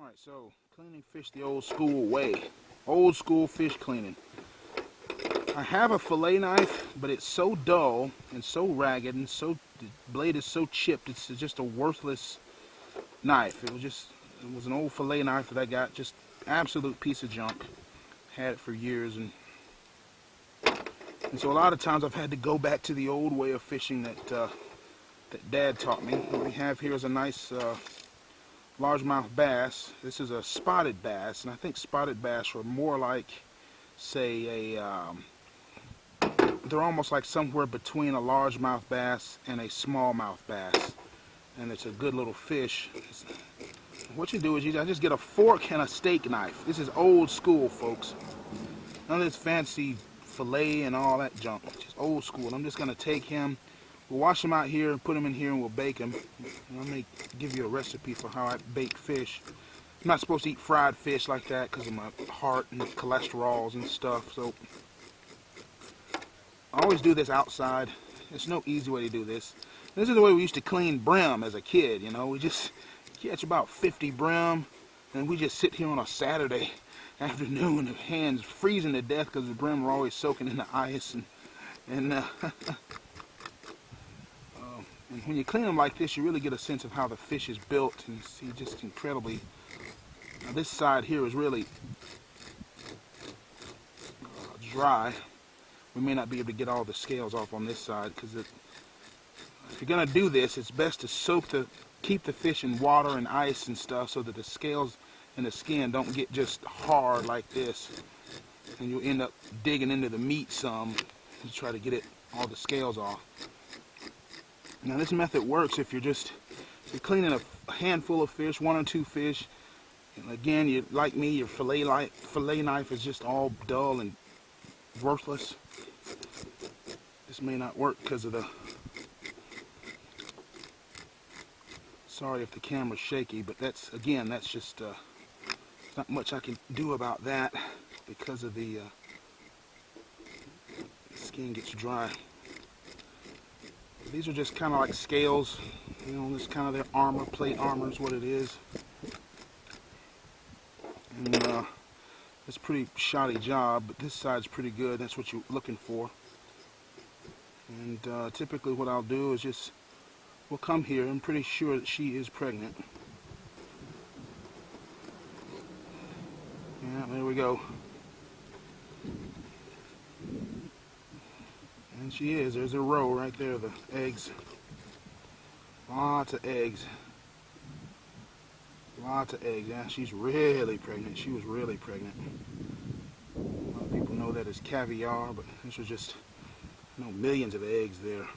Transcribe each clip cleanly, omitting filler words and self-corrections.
Alright, so cleaning fish the old school way. Old school fish cleaning. I have a fillet knife, but it's so dull and so ragged and the blade is so chipped, it's just a worthless knife. It was an old fillet knife that I got, just absolute piece of junk. Had it for years, and so a lot of times I've had to go back to the old way of fishing that Dad taught me. What we have here is a nice largemouth bass. This is a spotted bass, and I think spotted bass are more like, say, they're almost like somewhere between a largemouth bass and a smallmouth bass, and it's a good little fish. What you do is I just get a fork and a steak knife. This is old school, folks. None of this fancy fillet and all that junk. Just old school. I'm just going to take him. We'll wash him out here and put him in here and we'll bake him. And I'm going to give you a recipe for how I bake fish. I'm not supposed to eat fried fish like that because of my heart and cholesterols and stuff. So I always do this outside. There's no easy way to do this. This is the way we used to clean brim as a kid, you know. We just catch about 50 brim and we just sit here on a Saturday afternoon, the hands freezing to death because the brim were always soaking in the ice, and when you clean them like this, you really get a sense of how the fish is built, and see just incredibly. Now this side here is really dry. We may not be able to get all the scales off on this side because if you're gonna do this, it's best to keep the fish in water and ice and stuff so that the scales and the skin don't get just hard like this, and you'll end up digging into the meat some to try to get all the scales off. Now this method works if you're cleaning a handful of fish, 1 or 2 fish, and again, you like me, your fillet knife is just all dull and worthless. This may not work because of the, sorry if the camera's shaky, but that's just not much I can do about that because of the skin gets dry. These are just kind of like scales, you know, this kind of their armor, plate armor is what it is. And it's a pretty shoddy job, but this side's pretty good. That's what you're looking for. And typically what I'll do is we'll come here. I'm pretty sure that she is pregnant. Yeah, there we go. And she is. There's a row right there, the eggs. Lots of eggs. Lots of eggs. Yeah, she's really pregnant. She was really pregnant. A lot of people know that as caviar, but this was just, millions of eggs there.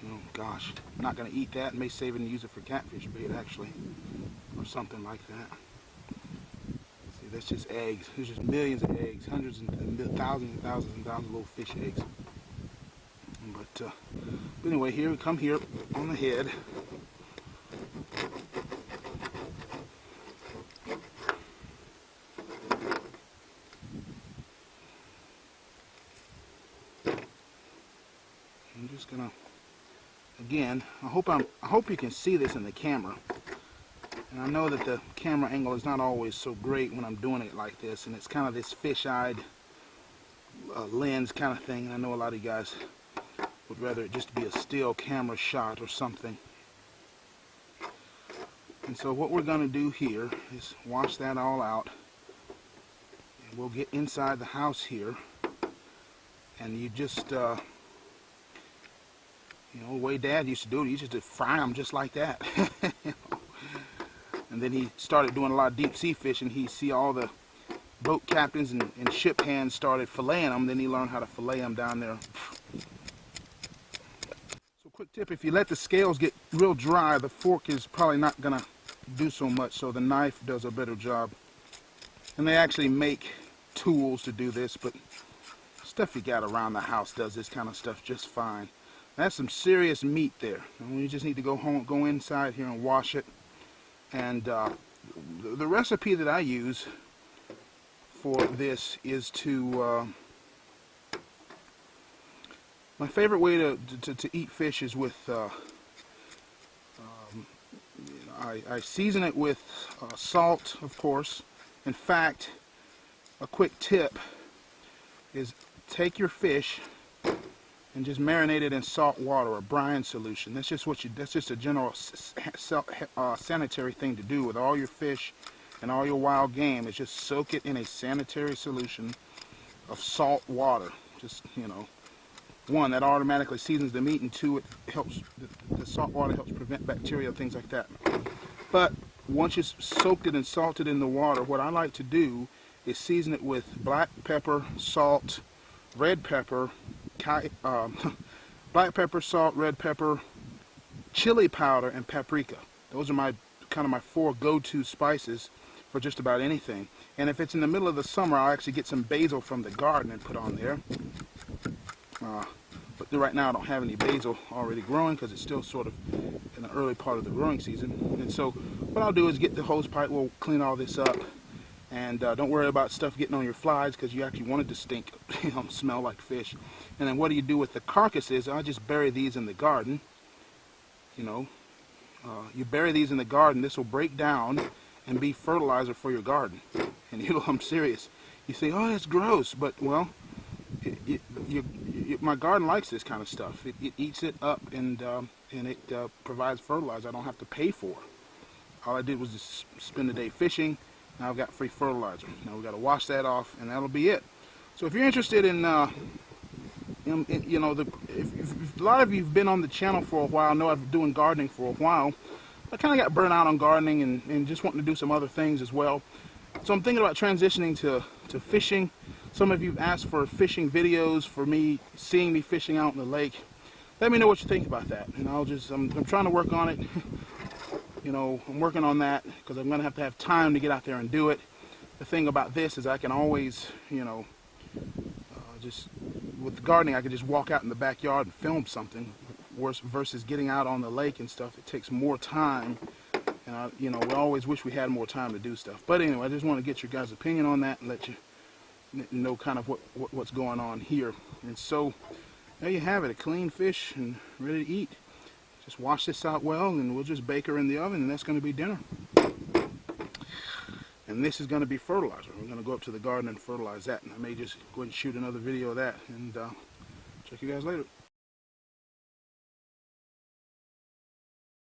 Oh gosh, I'm not going to eat that. I may save it and use it for catfish bait, actually, or something like that. See, that's just eggs. There's just millions of eggs, hundreds and thousands and thousands and thousands of little fish eggs. But anyway, here we come here on the head. I'm just gonna, again, I hope you can see this in the camera. And I know that the camera angle is not always so great when I'm doing it like this, and it's kind of this fish-eyed lens kind of thing. And I know a lot of you guys would rather it just be a still camera shot or something. And so what we're going to do here is wash that all out. And we'll get inside the house here, and you just the way Dad used to do it, he used to fry them just like that. And then he started doing a lot of deep sea fishing. He see all the boat captains and ship hands started filleting them. Then he learned how to fillet them down there. So quick tip, if you let the scales get real dry, the fork is probably not going to do so much. So the knife does a better job. And they actually make tools to do this, but stuff you got around the house does this kind of stuff just fine. That's some serious meat there. And we just need to go inside here and wash it. And the recipe that I use for this is my favorite way to eat fish is with I season it with salt, of course. In fact, a quick tip is take your fish and just marinate it in salt water or brine solution. That's just a general sanitary thing to do with all your fish and all your wild game. Is just soak it in a sanitary solution of salt water. Just, you know, one, that automatically seasons the meat, and two, it helps, the salt water helps prevent bacteria, things like that. But once you've soaked it and salted in the water, what I like to do is season it with black pepper, salt, red pepper, black pepper, salt, red pepper, chili powder, and paprika. Those are my my 4 go-to spices for just about anything. And if it's in the middle of the summer, I'll actually get some basil from the garden and put on there. But right now I don't have any basil already growing because it's still sort of in the early part of the growing season. And so what I'll do is get the hose pipe, we'll clean all this up, and don't worry about stuff getting on your flies because you actually want it to stink, you know, smell like fish. And then what do you do with the carcasses? I just bury these in the garden. You know, you bury these in the garden, this will break down and be fertilizer for your garden. And you know, I'm serious. You think, oh, that's gross, but well, my garden likes this kind of stuff. It eats it up, and it provides fertilizer I don't have to pay for. All I did was just spend the day fishing. Now I've got free fertilizer. Now we've got to wash that off, and that'll be it. So if you're interested in, you know, if a lot of you've been on the channel for a while, know I've been doing gardening for a while. I kind of got burnt out on gardening and just wanting to do some other things as well. So I'm thinking about transitioning to fishing. Some of you have asked for fishing videos, for me, seeing me fishing out in the lake. Let me know what you think about that. And I'm trying to work on it. You know, I'm working on that because I'm going to have time to get out there and do it. The thing about this is I can always, you know, just with the gardening, I can just walk out in the backyard and film something. Versus getting out on the lake and stuff, it takes more time. And you know, we always wish we had more time to do stuff. But anyway, I just want to get your guys' opinion on that and let you know kind of what's going on here. And so there you have it, a clean fish and ready to eat. Just wash this out well, and we'll just bake her in the oven, and that's going to be dinner. And this is going to be fertilizer. We're going to go up to the garden and fertilize that, and I may just go ahead and shoot another video of that, and check you guys later.